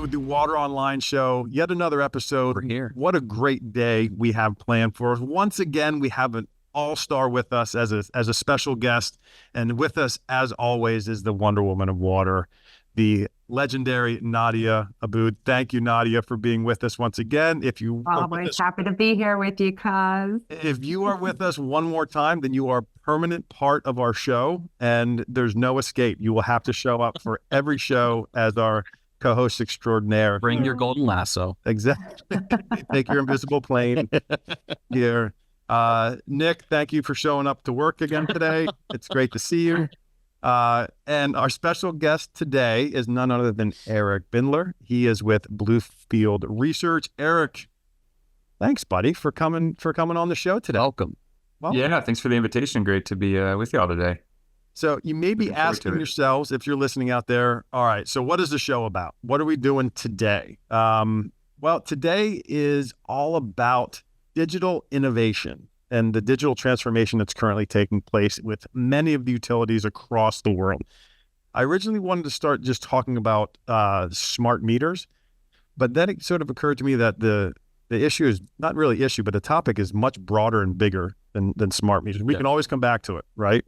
with the Water Online Show. Yet another episode. We're here. What a great day we have planned for us. Once again, we have an all-star with us as a special guest. And with us, as always, is the Wonder Woman of Water, the legendary Nadia Abboud. Thank you, Nadia, for being with us once again. If you always happy to be here with you, cuz. If you are with us one more time, then you are a permanent part of our show, and there's no escape. You will have to show up for every show as our co-host extraordinaire. Bring your golden lasso. Exactly. Take your invisible plane here. Nick, thank you for showing up to work again today. It's great to see you. And our special guest today is none other than Eric Bindler. He is with Bluefield Research. Eric, thanks, buddy, for coming on the show today. Welcome. Yeah, thanks for the invitation. Great to be with you all today. So you may be asking yourselves, if you're listening out there, all right, so what is the show about? What are we doing today? Well, today is all about digital innovation and the digital transformation that's currently taking place with many of the utilities across the world. I originally wanted to start just talking about smart meters, but then it sort of occurred to me that the issue is not really issue, but the topic is much broader and bigger than smart meters. We can always come back to it, right?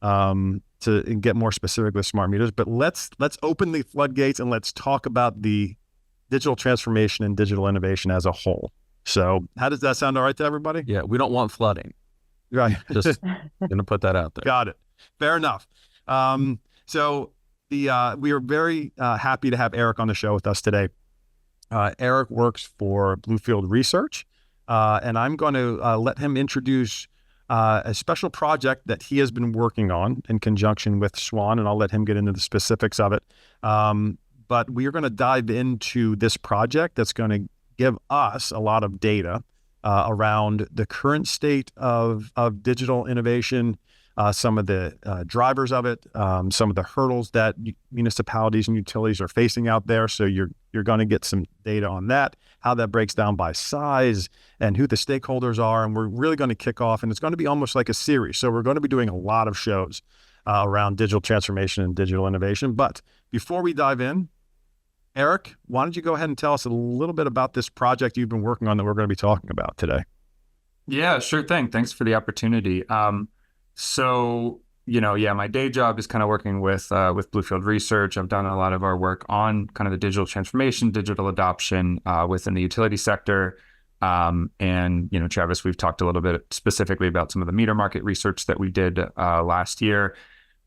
To get more specific with smart meters, but let's open the floodgates and let's talk about the digital transformation and digital innovation as a whole. So how does that sound all right to everybody? Yeah, we don't want flooding. Right. Just going to put that out there. Got it. Fair enough. So we are very happy to have Eric on the show with us today. Eric works for Bluefield Research, and I'm going to let him introduce a special project that he has been working on in conjunction with Swan, and I'll let him get into the specifics of it. But we are going to dive into this project that's going to give us a lot of data around the current state of digital innovation, some of the drivers of it, some of the hurdles that municipalities and utilities are facing out there. So you're going to get some data on that, how that breaks down by size and who the stakeholders are. And we're really going to kick off, and it's going to be almost like a series. So we're going to be doing a lot of shows around digital transformation and digital innovation. But before we dive in, Eric, why don't you go ahead and tell us a little bit about this project you've been working on that we're going to be talking about today? Yeah, sure thing. Thanks for the opportunity. My day job is kind of working with Bluefield Research. I've done a lot of our work on kind of the digital transformation, digital adoption within the utility sector. Travis, we've talked a little bit specifically about some of the meter market research that we did last year.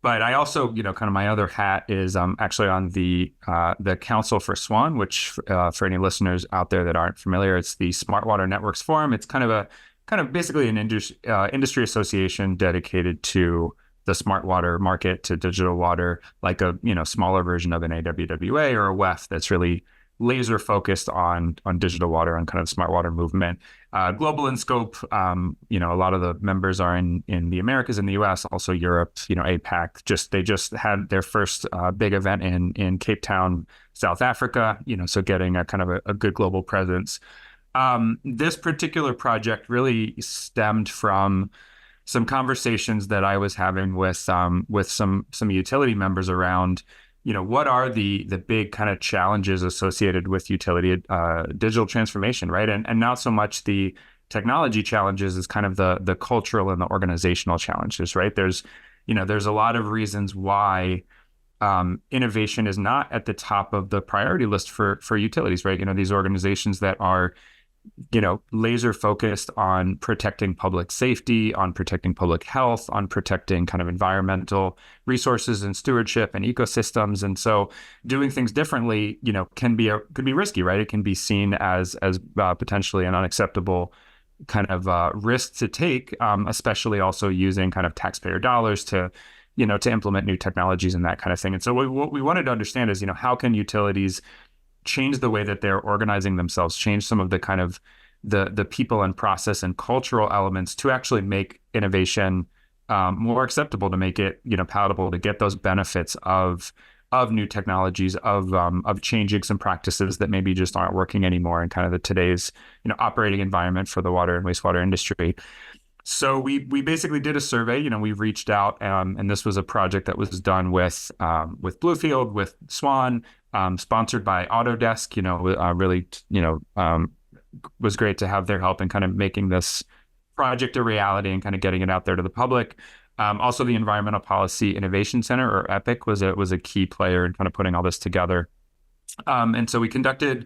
But I also, kind of my other hat is actually on the Council for SWAN, which for any listeners out there that aren't familiar, it's the Smart Water Networks Forum. It's kind of basically an industry association dedicated to the smart water market, to digital water, like a smaller version of an AWWA or a WEF that's really laser focused on digital water, on kind of smart water movement. Global in scope, a lot of the members are in the Americas, in the US, also Europe, APAC. They just had their first big event in Cape Town, South Africa, so getting a kind of a good global presence. This particular project really stemmed from some conversations that I was having with some utility members around, what are the big kind of challenges associated with utility digital transformation, right? And not so much the technology challenges as kind of the cultural and the organizational challenges, right? There's a lot of reasons why innovation is not at the top of the priority list for utilities, right? These organizations that are laser focused on protecting public safety, on protecting public health, on protecting kind of environmental resources and stewardship and ecosystems. And so doing things differently, could be risky, right? It can be seen as potentially an unacceptable kind of risk to take, especially also using kind of taxpayer dollars to implement new technologies and that kind of thing. And so what we wanted to understand is, how can utilities change the way that they're organizing themselves, change some of the kind of the people and process and cultural elements to actually make innovation more acceptable, to make it palatable, to get those benefits of new technologies, of changing some practices that maybe just aren't working anymore in kind of today's operating environment for the water and wastewater industry. So we basically did a survey. We reached out, and this was a project that was done with Bluefield, with Swan, sponsored by Autodesk. Really, was great to have their help in kind of making this project a reality and kind of getting it out there to the public. Also, the Environmental Policy Innovation Center, or EPIC, was a key player in kind of putting all this together. And so we conducted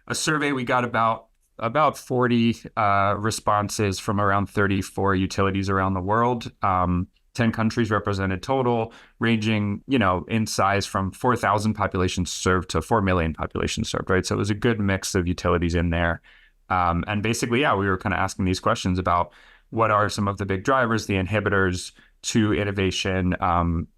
a survey. We got about 40 responses from around 34 utilities around the world. 10 countries represented total, ranging, in size from 4,000 populations served to 4 million populations served, right? So it was a good mix of utilities in there. And basically, we were kind of asking these questions about what are some of the big drivers, the inhibitors to innovation.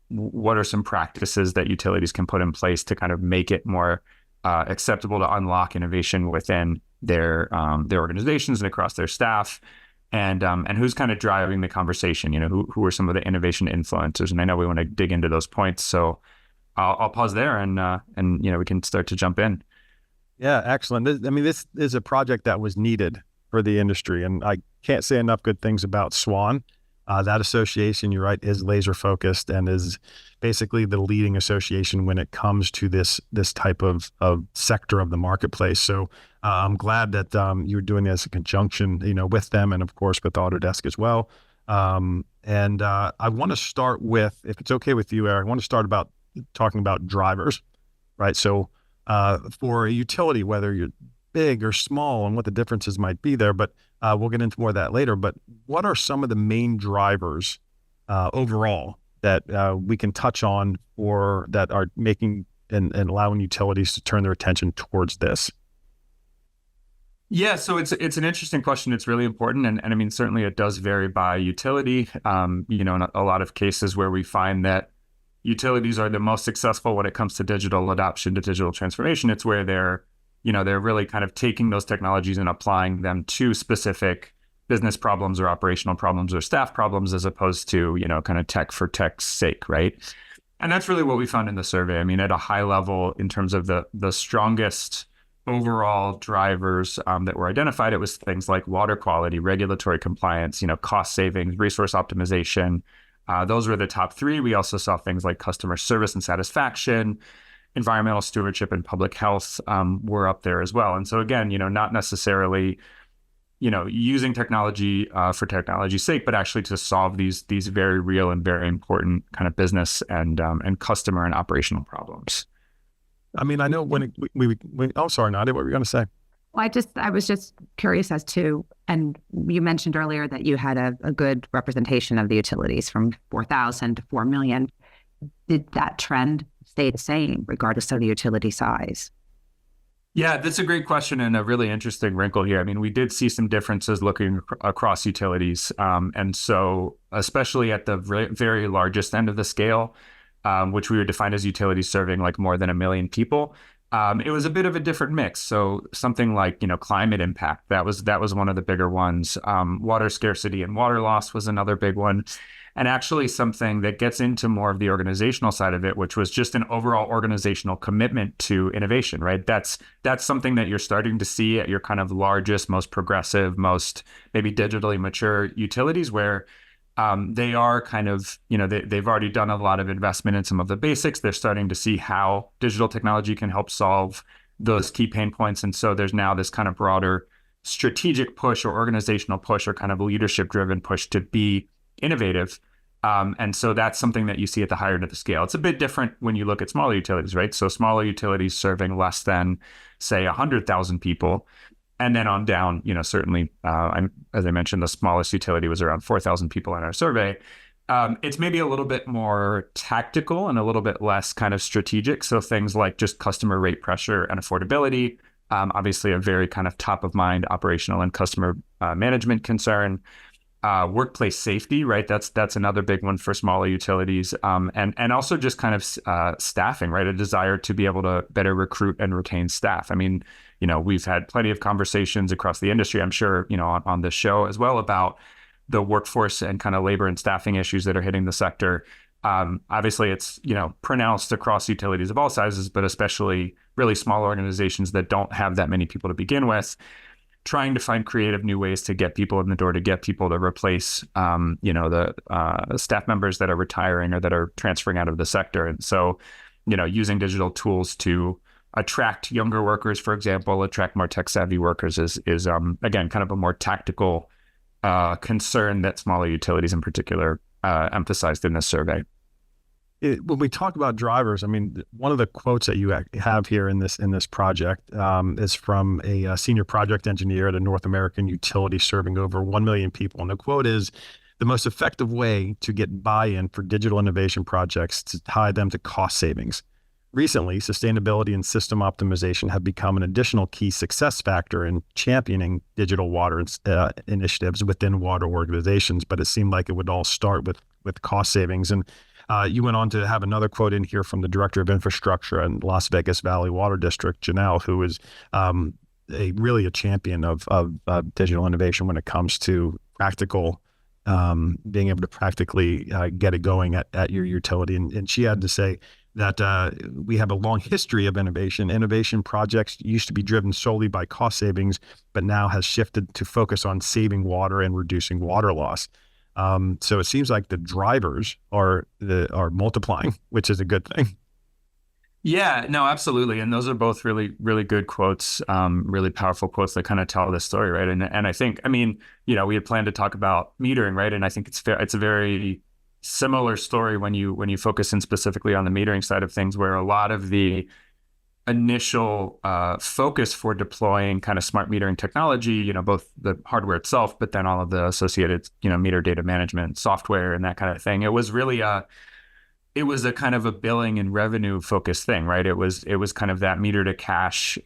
What are some practices that utilities can put in place to kind of make it more acceptable to unlock innovation within their organizations and across their staff, and who's kind of driving the conversation? Who are some of the innovation influencers? And I know we want to dig into those points, so I'll pause there and we can start to jump in. Yeah, excellent. This is a project that was needed for the industry, and I can't say enough good things about Swan. That association, you're right, is laser focused and is basically the leading association when it comes to this type of sector of the marketplace. So I'm glad that you're doing this in conjunction, with them, and of course with Autodesk as well. And I want to start with, if it's okay with you, Eric, I want to start talking about drivers, right? So for a utility, whether you're big or small, and what the differences might be there, but we'll get into more of that later. But what are some of the main drivers overall that we can touch on, or that are making and allowing utilities to turn their attention towards this? Yeah, so it's an interesting question. It's really important, and I mean, certainly it does vary by utility. In a lot of cases where we find that utilities are the most successful when it comes to digital adoption, to digital transformation, it's where they're really kind of taking those technologies and applying them to specific business problems or operational problems or staff problems, as opposed to, kind of tech for tech's sake, right? And that's really what we found in the survey. I mean, at a high level, in terms of the strongest overall drivers that were identified, it was things like water quality, regulatory compliance, cost savings, resource optimization. Those were the top three. We also saw things like customer service and satisfaction, environmental stewardship, and public health were up there as well. And so again, not necessarily, using technology for technology's sake, but actually to solve these very real and very important kind of business and customer and operational problems. I mean, I know when oh, sorry, Nadia, what were you going to say? Well, I was just curious as to, and you mentioned earlier that you had a good representation of the utilities from 4,000 to 4 million. Did that trend stay the same regardless of the utility size? Yeah, that's a great question and a really interesting wrinkle here. I mean, we did see some differences looking across utilities. And so especially at the very largest end of the scale, which we would define as utilities serving like more than 1 million people, it was a bit of a different mix. So something like, climate impact, that was one of the bigger ones. Water scarcity and water loss was another big one. And actually something that gets into more of the organizational side of it, which was just an overall organizational commitment to innovation, right? That's something that you're starting to see at your kind of largest, most progressive, most maybe digitally mature utilities, where they are kind of, they've already done a lot of investment in some of the basics. They're starting to see how digital technology can help solve those key pain points. And so there's now this kind of broader strategic push or organizational push or kind of leadership driven push to be innovative. And so that's something that you see at the higher end of the scale. It's a bit different when you look at smaller utilities, right? So smaller utilities serving less than, say, 100,000 people. And then on down, certainly, as I mentioned, the smallest utility was around 4,000 people in our survey. It's maybe a little bit more tactical and a little bit less kind of strategic. So things like just customer rate pressure and affordability, obviously a very kind of top of mind operational and customer management concern. Workplace safety, right? That's another big one for smaller utilities, and also just kind of staffing, right? A desire to be able to better recruit and retain staff. I mean, we've had plenty of conversations across the industry, I'm sure, on this show as well, about the workforce and kind of labor and staffing issues that are hitting the sector. Obviously, it's pronounced across utilities of all sizes, but especially really small organizations that don't have that many people to begin with. trying to find creative new ways to get people in the door, to get people to replace, the staff members that are retiring or that are transferring out of the sector. And so, using digital tools to attract younger workers, for example, attract more tech savvy workers is again, kind of a more tactical concern that smaller utilities in particular emphasized in this survey. When we talk about drivers, I mean, one of the quotes that you have here in this project is from a senior project engineer at a North American utility serving over 1 million people. And the quote is, "The most effective way to get buy-in for digital innovation projects is to tie them to cost savings. Recently, sustainability and system optimization have become an additional key success factor in championing digital water initiatives within water organizations, but it seemed like it would all start with cost savings." And you went on to have another quote in here from the Director of Infrastructure in Las Vegas Valley Water District, Janelle, who is really a champion of digital innovation when it comes to practical, being able to practically get it going at your utility. And she had to say that we have a long history of innovation. Innovation projects used to be driven solely by cost savings, but now has shifted to focus on saving water and reducing water loss. So it seems like the drivers are multiplying, which is a good thing. Yeah, no, absolutely. And those are both really, really good quotes, really powerful quotes that kind of tell this story, right? And I think, we had planned to talk about metering, right? And I think it's a very similar story when you focus in specifically on the metering side of things, where a lot of the initial focus for deploying kind of smart metering technology, both the hardware itself, but then all of the associated, meter data management software and that kind of thing. It was really a kind of a billing and revenue focused thing, right? It was kind of that meter to cash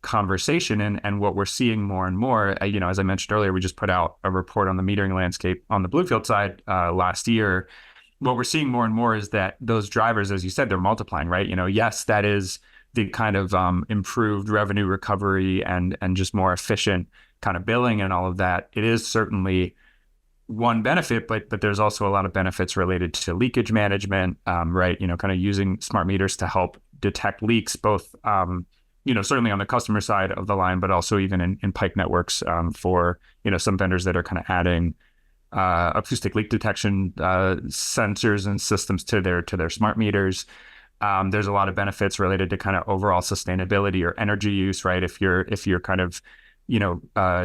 conversation. And what we're seeing more and more, as I mentioned earlier, we just put out a report on the metering landscape on the Bluefield side last year. What we're seeing more and more is that those drivers, as you said, they're multiplying, right? Yes, that is the kind of improved revenue recovery and just more efficient kind of billing and all of that. It is certainly one benefit, but there's also a lot of benefits related to leakage management, right? Kind of using smart meters to help detect leaks, both, certainly on the customer side of the line, but also even in pipe networks for, some vendors that are kind of adding acoustic leak detection sensors and systems to their smart meters. There's a lot of benefits related to kind of overall sustainability or energy use, right? If you're kind of,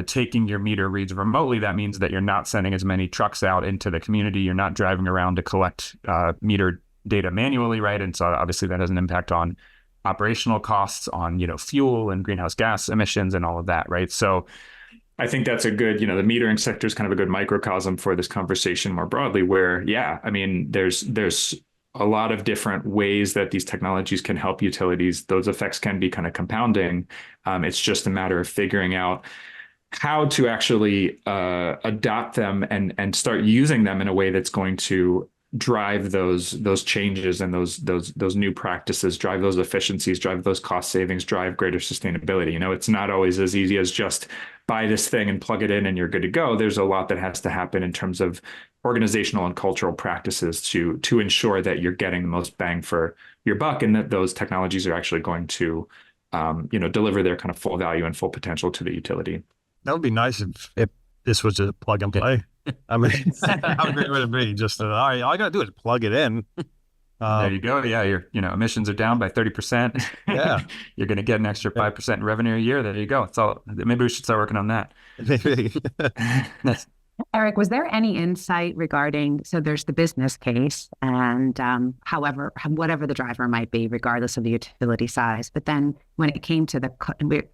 taking your meter reads remotely, that means that you're not sending as many trucks out into the community. You're not driving around to collect meter data manually, right? And so obviously that has an impact on operational costs, on, fuel and greenhouse gas emissions and all of that, right? So I think that's a good, the metering sector is kind of a good microcosm for this conversation more broadly, where, there's a lot of different ways that these technologies can help utilities. Those effects can be kind of compounding. It's just a matter of figuring out how to actually adopt them and start using them in a way that's going to drive those changes and those new practices, drive those efficiencies, drive those cost savings, drive greater sustainability. It's not always as easy as just buy this thing and plug it in and you're good to go. There's a lot that has to happen in terms of organizational and cultural practices to ensure that you're getting the most bang for your buck, and that those technologies are actually going to deliver their kind of full value and full potential to the utility. That would be nice if this was a plug and play. I mean, how great would it be? Just all right, all I got to do is plug it in. There you go. Yeah, your emissions are down by 30%. Yeah, you're going to get an extra 5% in revenue a year. There you go. It's all. Maybe we should start working on that. Eric, was there any insight regarding, so there's the business case and whatever the driver might be, regardless of the utility size, but then when it came to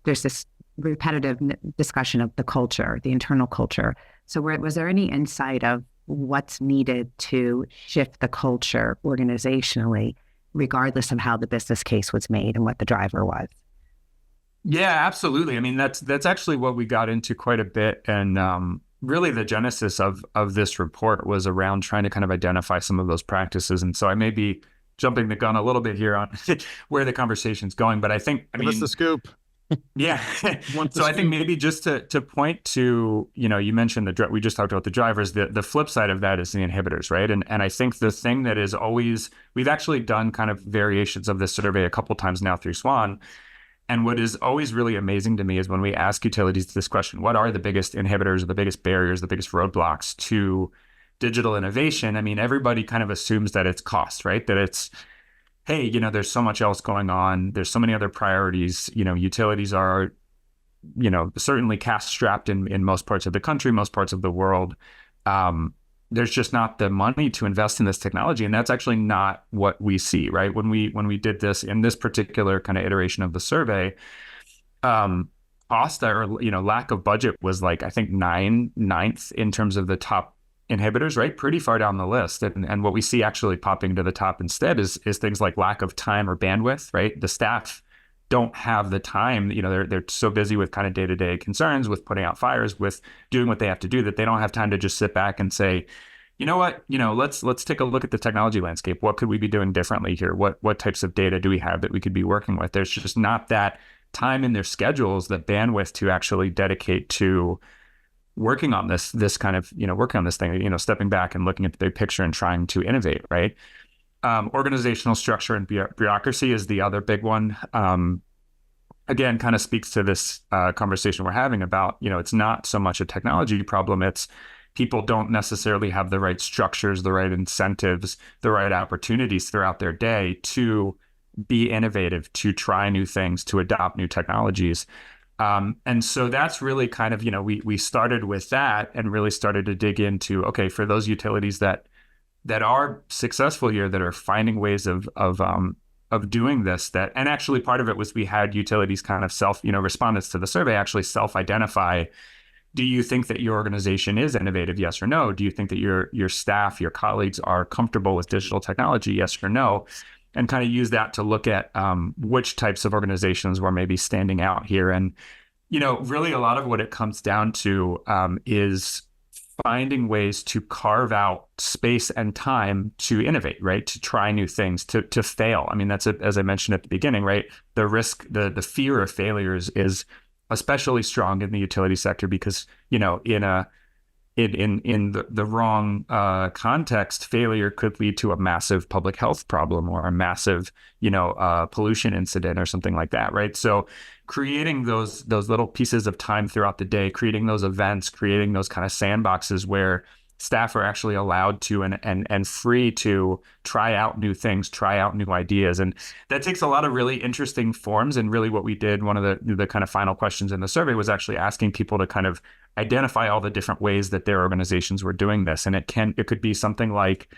there's this repetitive discussion of the culture, the internal culture. So was there any insight of what's needed to shift the culture organizationally, regardless of how the business case was made and what the driver was? Yeah, absolutely. I mean, that's actually what we got into quite a bit. And really the genesis of this report was around trying to kind of identify some of those practices. And so I may be jumping the gun a little bit here on where the conversation's going, but I think, Give us the scoop. Yeah. So I think maybe just to point to, you mentioned we just talked about the drivers, the flip side of that is the inhibitors, right? And I think the thing that is always, we've actually done kind of variations of this survey a couple times now through SWAN. And what is always really amazing to me is when we ask utilities this question, what are the biggest inhibitors, or the biggest barriers, the biggest roadblocks to digital innovation? I mean, everybody kind of assumes that it's cost, right? That it's, hey, you know, there's so much else going on. There's so many other priorities. You know, utilities are, you know, certainly cash strapped in most parts of the country, most parts of the world. There's just not the money to invest in this technology. And that's actually not what we see, right? When we did this in this particular kind of iteration of the survey, cost or, you know, lack of budget was like, I think ninth in terms of the top inhibitors, right? Pretty far down the list. And what we see actually popping to the top instead is things like lack of time or bandwidth, right? The staff don't have the time, you know, they're so busy with kind of day-to-day concerns, with putting out fires, with doing what they have to do, that they don't have time to just sit back and say, you know what, you know, let's take a look at the technology landscape. What could we be doing differently here? What types of data do we have that we could be working with? There's just not that time in their schedules, that bandwidth to actually dedicate to working on this kind of, you know, working on this thing, you know, stepping back and looking at the big picture and trying to innovate, right? Organizational structure and bureaucracy is the other big one. Again, kind of speaks to this conversation we're having about, you know, it's not so much a technology problem. It's people don't necessarily have the right structures, the right incentives, the right opportunities throughout their day to be innovative, to try new things, to adopt new technologies. And so that's really kind of, you know, we started with that and really started to dig into, okay, for those utilities that are successful here, that are finding ways of doing this, and actually part of it was we had utilities kind of respondents to the survey actually self-identify. Do you think that your organization is innovative? Yes or no. Do you think that your staff, your colleagues are comfortable with digital technology? Yes or no. And kind of use that to look at which types of organizations were maybe standing out here. And, you know, really a lot of what it comes down to is finding ways to carve out space and time to innovate, right? To try new things, to fail. I mean, that's as I mentioned at the beginning, right? The risk, the fear of failures is especially strong in the utility sector because, you know, in the wrong context, failure could lead to a massive public health problem or a massive, you know, pollution incident or something like that, right? So creating those little pieces of time throughout the day, creating those events, creating those kind of sandboxes where staff are actually allowed to and free to try out new things, try out new ideas. And that takes a lot of really interesting forms. And really what we did, one of the kind of final questions in the survey was actually asking people to kind of identify all the different ways that their organizations were doing this. And it could be something like,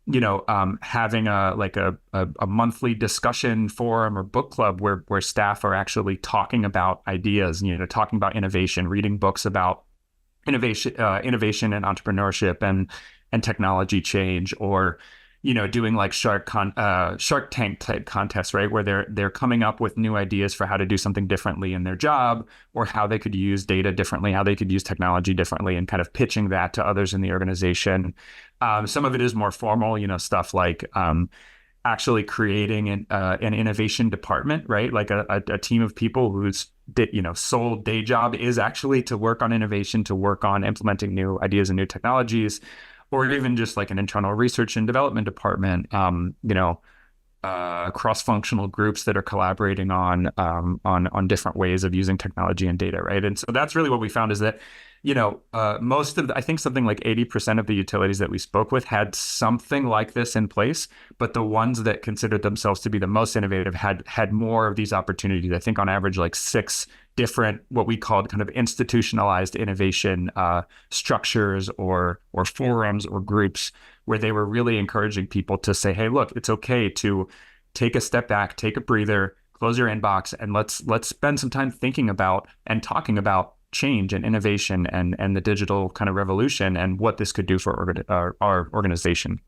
you know, having a monthly discussion forum or book club where staff are actually talking about ideas, you know, talking about innovation, reading books about innovation and entrepreneurship and technology change, or, you know, doing like Shark Tank type contests, right, where they're coming up with new ideas for how to do something differently in their job, or how they could use data differently, how they could use technology differently, and kind of pitching that to others in the organization. Some of it is more formal, you know, stuff like actually creating an innovation department, right? Like a team of people whose sole day job is actually to work on innovation, to work on implementing new ideas and new technologies, or even just like an internal research and development department, cross-functional groups that are collaborating on different ways of using technology and data, right? And so that's really what we found is that, you know, I think something like 80% of the utilities that we spoke with had something like this in place, but the ones that considered themselves to be the most innovative had more of these opportunities. I think on average, like 6 different, what we called kind of institutionalized innovation structures or forums or groups, where they were really encouraging people to say, hey, look, it's okay to take a step back, take a breather, close your inbox, and let's spend some time thinking about and talking about change and innovation and the digital kind of revolution and what this could do for our organization.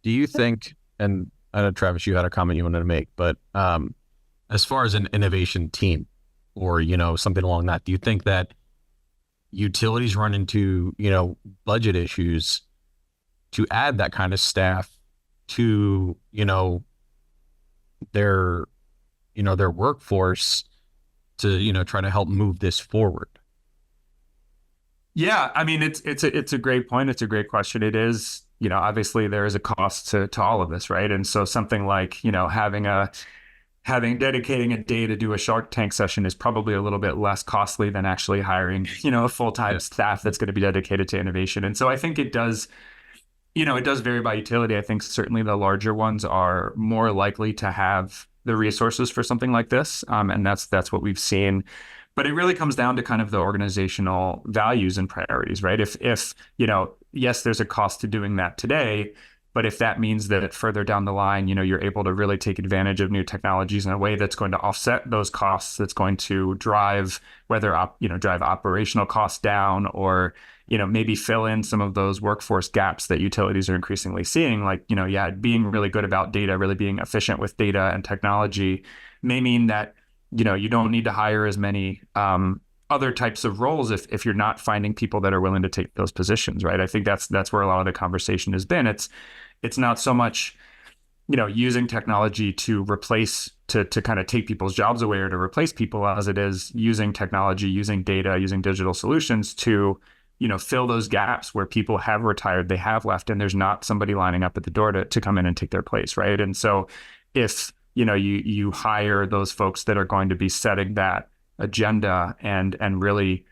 Do you think, and I know, Travis, you had a comment you wanted to make, but as far as an innovation team or, you know, something along that, do you think that utilities run into, you know, budget issues to add that kind of staff to, you know, their workforce to, you know, try to help move this forward? Yeah, I mean, it's a great point. It's a great question. It is, you know, obviously there is a cost to all of this, right? And so something like, you know, having dedicating a day to do a Shark Tank session is probably a little bit less costly than actually hiring, a full-time staff that's going to be dedicated to innovation. And so I think it does vary by utility. I think certainly the larger ones are more likely to have the resources for something like this. And that's what we've seen. But it really comes down to kind of the organizational values and priorities, right? If yes, there's a cost to doing that today, but if that means that further down the line, you're able to really take advantage of new technologies in a way that's going to offset those costs, that's going to drive drive operational costs down, or maybe fill in some of those workforce gaps that utilities are increasingly seeing, like being really good about data, really being efficient with data and technology may mean that you don't need to hire as many other types of roles if you're not finding people that are willing to take those positions, right? I think that's where a lot of the conversation has been. It's not so much, using technology to replace, to kind of take people's jobs away or to replace people, as it is using technology, using data, using digital solutions to, fill those gaps where people have retired, they have left, and there's not somebody lining up at the door to come in and take their place, right? And so if, you hire those folks that are going to be setting that agenda and really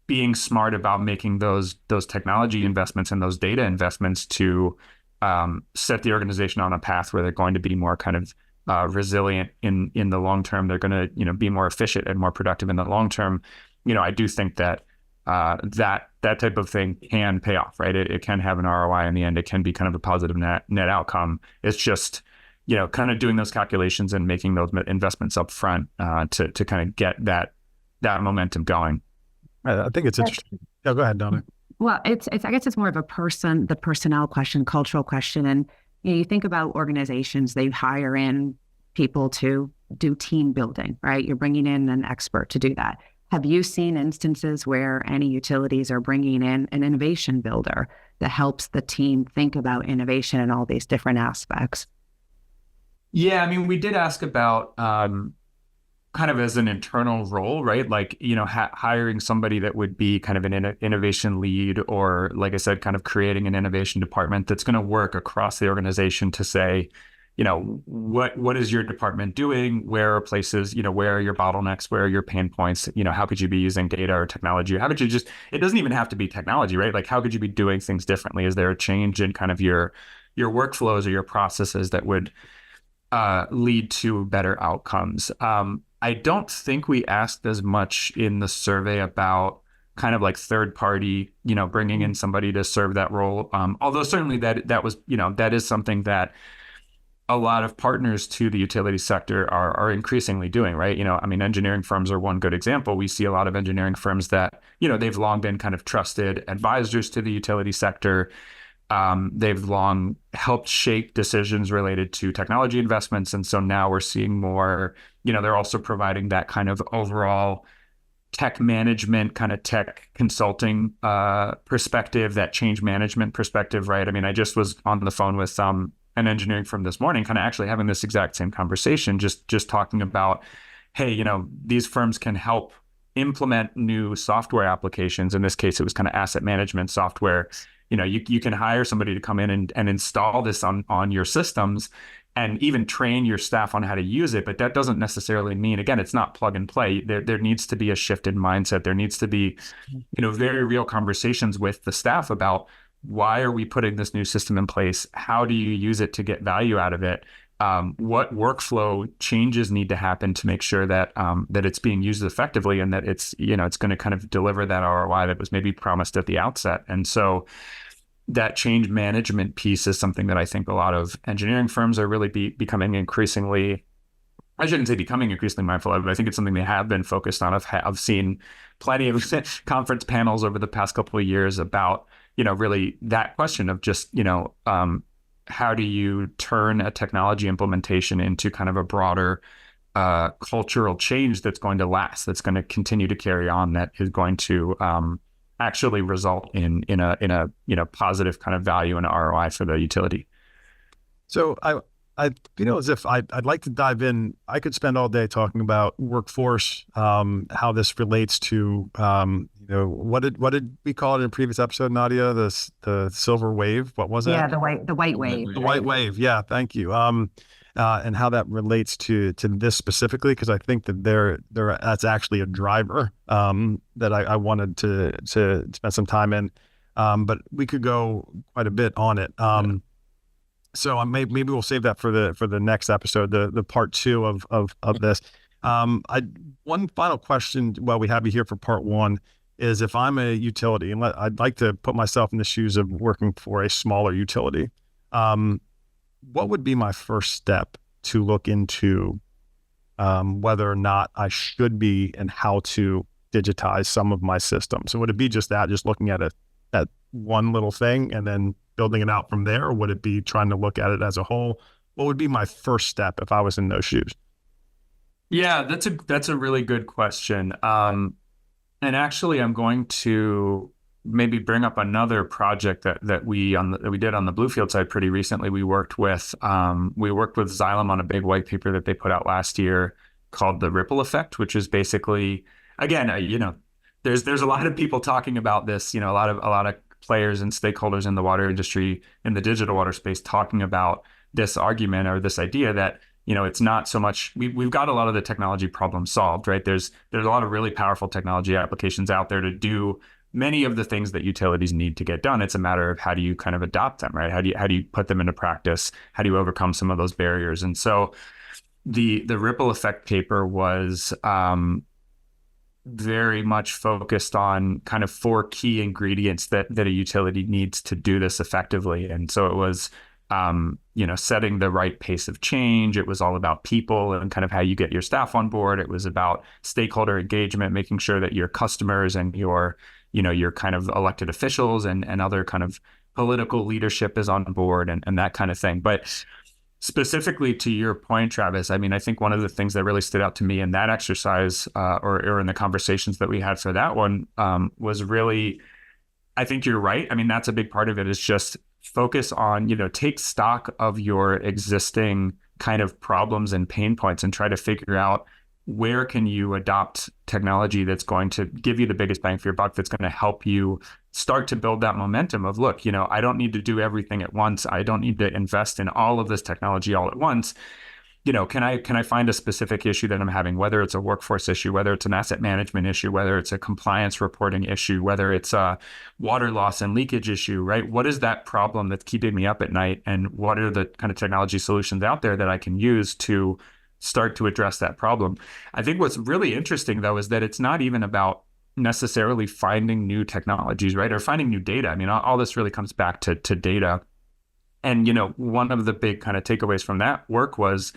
being smart about making those technology investments and those data investments to set the organization on a path where they're going to be more kind of resilient in the long term. They're going to be more efficient and more productive in the long term. I do think that that type of thing can pay off, right? It can have an ROI in the end. It can be kind of a positive net outcome. It's just kind of doing those calculations and making those investments up front to kind of get that momentum going. I think it's interesting. Yeah, go ahead, Donna. Well, I guess it's more of the personnel question, cultural question. And you think about organizations, they hire in people to do team building, right? You're bringing in an expert to do that. Have you seen instances where any utilities are bringing in an innovation builder that helps the team think about innovation in all these different aspects? Yeah, I mean, we did ask about kind of as an internal role, right? Like, hiring somebody that would be kind of an innovation lead, or like I said, kind of creating an innovation department that's going to work across the organization to say, what is your department doing? Where are places, where are your bottlenecks? Where are your pain points? How could you be using data or technology? How could you it doesn't even have to be technology, right? Like, how could you be doing things differently? Is there a change in kind of your workflows or your processes that would lead to better outcomes? I don't think we asked as much in the survey about kind of like third party, bringing in somebody to serve that role. Although certainly that was, that is something that a lot of partners to the utility sector are increasingly doing, right? I mean, engineering firms are one good example. We see a lot of engineering firms that, they've long been kind of trusted advisors to the utility sector. They've long helped shape decisions related to technology investments. And so now we're seeing more, they're also providing that kind of overall tech management, kind of tech consulting perspective, that change management perspective, right? I mean, I just was on the phone with an engineering firm this morning, kind of actually having this exact same conversation, just talking about, hey, these firms can help implement new software applications. In this case, it was kind of asset management software. You can hire somebody to come in and install this on your systems and even train your staff on how to use it. But that doesn't necessarily mean, again, it's not plug and play. There needs to be a shift in mindset. There needs to be, very real conversations with the staff about, why are we putting this new system in place? How do you use it to get value out of it? What workflow changes need to happen to make sure that that it's being used effectively, and that it's it's going to kind of deliver that ROI that was maybe promised at the outset. And so that change management piece is something that I think a lot of engineering firms are really becoming increasingly, I shouldn't say becoming increasingly mindful of, but I think it's something they have been focused on. I've seen plenty of conference panels over the past couple of years about, really that question of just, how do you turn a technology implementation into kind of a broader cultural change that's going to last, that's going to continue to carry on, that is going to actually result in a positive kind of value and ROI for the utility. So I feel as if I'd like to dive in. I could spend all day talking about workforce, how this relates to, what did we call it in a previous episode, Nadia? The silver wave. What was it? Yeah, the white wave. The white wave. Yeah, thank you. and how that relates to this specifically, because I think that that's actually a driver that I wanted to spend some time in. But we could go quite a bit on it. So maybe we'll save that for the next episode, the part 2 of this. One final question while we have you here for part 1 is, if I'm a utility, and I'd like to put myself in the shoes of working for a smaller utility, what would be my first step to look into whether or not I should be and how to digitize some of my systems? So would it be just looking at that one little thing and then building it out from there, or would it be trying to look at it as a whole? What would be my first step if I was in those shoes? Yeah, that's a really good question. And actually, I'm going to maybe bring up another project that we did on the Bluefield side pretty recently. We worked with Xylem on a big white paper that they put out last year called the Ripple Effect, which is basically, again, there's a lot of people talking about this, a lot of players and stakeholders in the water industry, in the digital water space, talking about this argument or this idea that, it's not so much, we've got a lot of the technology problems solved, right? There's a lot of really powerful technology applications out there to do many of the things that utilities need to get done. It's a matter of how do you kind of adopt them, right? How do you put them into practice? How do you overcome some of those barriers? And so the Ripple Effect paper was very much focused on kind of 4 key ingredients that a utility needs to do this effectively. And so it was setting the right pace of change. It was all about people and kind of how you get your staff on board. It was about stakeholder engagement, making sure that your customers and your kind of elected officials and other kind of political leadership is on board and that kind of thing. But specifically to your point, Travis, I mean, I think one of the things that really stood out to me in that exercise or in the conversations that we had for that one was really, I think you're right. I mean, that's a big part of it, is just focus on, take stock of your existing kind of problems and pain points and try to figure out where can you adopt technology that's going to give you the biggest bang for your buck, that's going to help you start to build that momentum of, look, I don't need to do everything at once. I don't need to invest in all of this technology all at once. Can I find a specific issue that I'm having, whether it's a workforce issue, whether it's an asset management issue, whether it's a compliance reporting issue, whether it's a water loss and leakage issue, right? What is that problem that's keeping me up at night? And what are the kind of technology solutions out there that I can use to start to address that problem? I think what's really interesting, though, is that it's not even about necessarily finding new technologies, right? Or finding new data. I mean, all this really comes back to data. And, one of the big kind of takeaways from that work was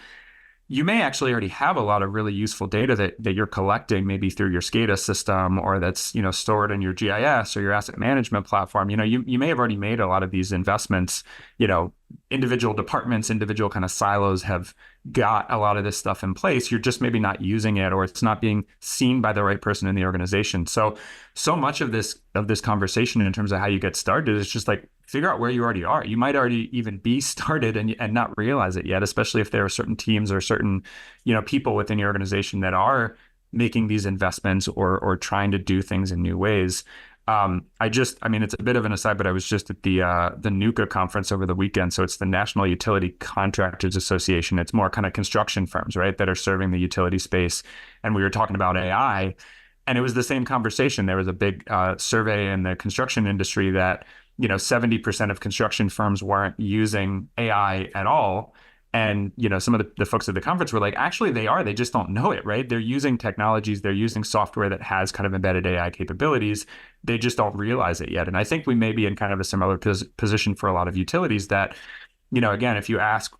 you may actually already have a lot of really useful data that you're collecting, maybe through your SCADA system, or that's, stored in your GIS or your asset management platform. You may have already made a lot of these investments. Individual departments, individual kind of silos have got a lot of this stuff in place. You're just maybe not using it, or it's not being seen by the right person in the organization. So much of this conversation in terms of how you get started is just like, figure out where you already are. You might already even be started and not realize it yet, especially if there are certain teams or certain, people within your organization that are making these investments or trying to do things in new ways. It's a bit of an aside, but I was just at the NUCA conference over the weekend. So it's the National Utility Contractors Association. It's more kind of construction firms, right, that are serving the utility space. And we were talking about AI, and it was the same conversation. There was a big survey in the construction industry that 70% of construction firms weren't using AI at all. And, some of the folks at the conference were like, actually, they are. They just don't know it, right? They're using technologies. They're using software that has kind of embedded AI capabilities. They just don't realize it yet. And I think we may be in kind of a similar position for a lot of utilities that, again, if you ask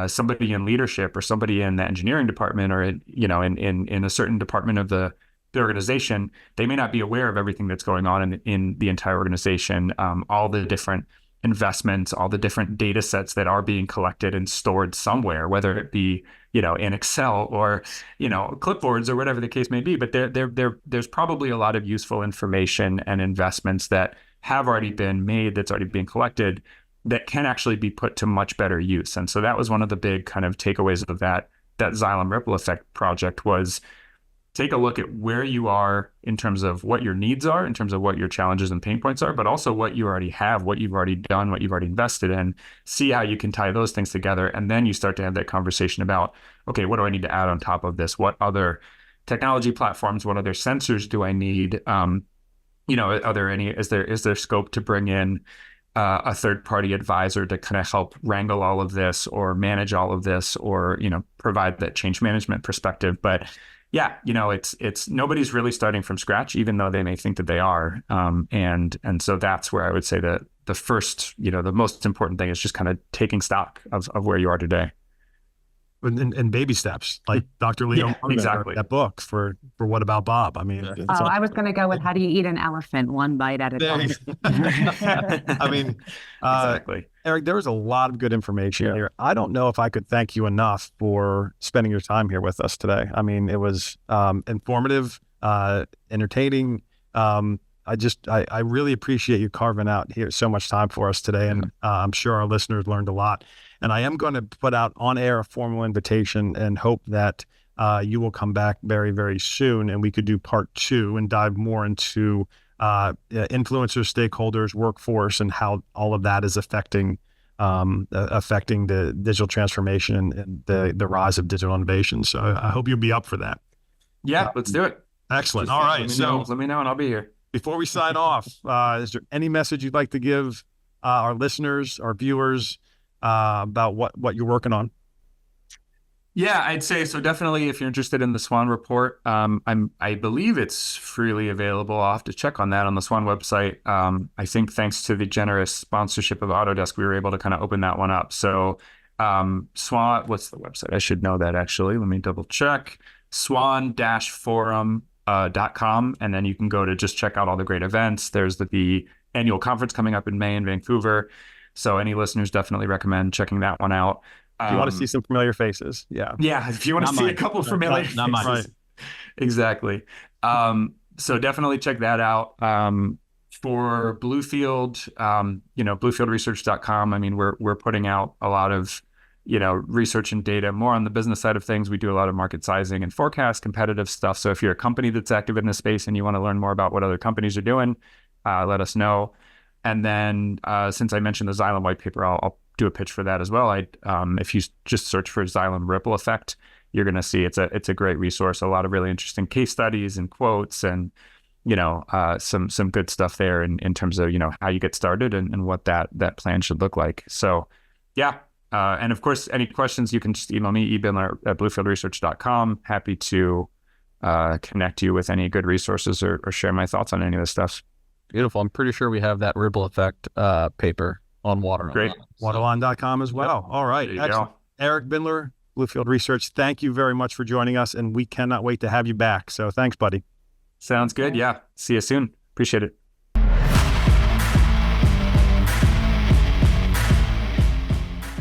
somebody in leadership or somebody in the engineering department or, in a certain department of the organization, they may not be aware of everything that's going on in the entire organization, all the different investments, all the different data sets that are being collected and stored somewhere, whether it be, in Excel or, clipboards or whatever the case may be. But there's probably a lot of useful information and investments that have already been made, that's already being collected, that can actually be put to much better use. And so that was one of the big kind of takeaways of that Xylem Ripple Effect project was, take a look at where you are in terms of what your needs are, in terms of what your challenges and pain points are, but also what you already have, what you've already done, what you've already invested in, see how you can tie those things together. And then you start to have that conversation about, okay, what do I need to add on top of this? What other technology platforms, what other sensors do I need? Are there any, is there scope to bring in a third-party advisor to kind of help wrangle all of this or manage all of this, or, provide that change management perspective? But yeah, it's nobody's really starting from scratch, even though they may think that they are. And so that's where I would say that the first, the most important thing is just kind of taking stock of where you are today. And baby steps, like Dr. Leo, Yeah, exactly. That book for What About Bob? I mean, I was going to go with how do you eat an elephant one bite at a time. I mean, exactly. Eric, there was a lot of good information here. I don't know if I could thank you enough for spending your time here with us today. I mean, it was informative, entertaining. I really appreciate you carving out here so much time for us today. And I'm sure our listeners learned a lot. And I am going to put out on air a formal invitation and hope that you will come back very, very soon, and we could do part 2 and dive more into influencers, stakeholders, workforce, and how all of that is affecting the digital transformation and the rise of digital innovation. So I hope you'll be up for that. Yeah, let's do it. Excellent. All right. Let me know and I'll be here. Before we sign off, is there any message you'd like to give our listeners, our viewers, about what you're working on? Yeah, I'd say so. Definitely, if you're interested in the Swan report, I believe it's freely available. I'll have to check on that on the Swan website. I think thanks to the generous sponsorship of Autodesk, we were able to kind of open that one up. So, Swan, what's the website? I should know that actually. Let me double check. Swan-forum.com, and then you can go to just check out all the great events. There's the annual conference coming up in May in Vancouver. So any listeners definitely recommend checking that one out. If you want to see some familiar faces. Yeah. Yeah. If you want to see a couple familiar faces. Not mine. Right. Exactly. So definitely check that out. For Bluefield, bluefieldresearch.com. I mean, we're putting out a lot of, research and data more on the business side of things. We do a lot of market sizing and forecast, competitive stuff. So if you're a company that's active in this space and you want to learn more about what other companies are doing, let us know. And then since I mentioned the Xylem white paper, I'll do a pitch for that as well. If you just search for Xylem ripple effect, you're going to see it's a great resource. A lot of really interesting case studies and quotes, and some good stuff there in terms of how you get started and what that plan should look like. So yeah, and of course, any questions you can just email me, ebindler@bluefieldresearch.com. Happy to connect you with any good resources or share my thoughts on any of this stuff. Beautiful. I'm pretty sure we have that ripple effect paper on Waterline. Great. Waterline.com as well. All right. There you Excellent. go. Eric Bindler, Bluefield Research, thank you very much for joining us, and we cannot wait to have you back. So thanks, buddy. Sounds good. Yeah. See you soon. Appreciate it.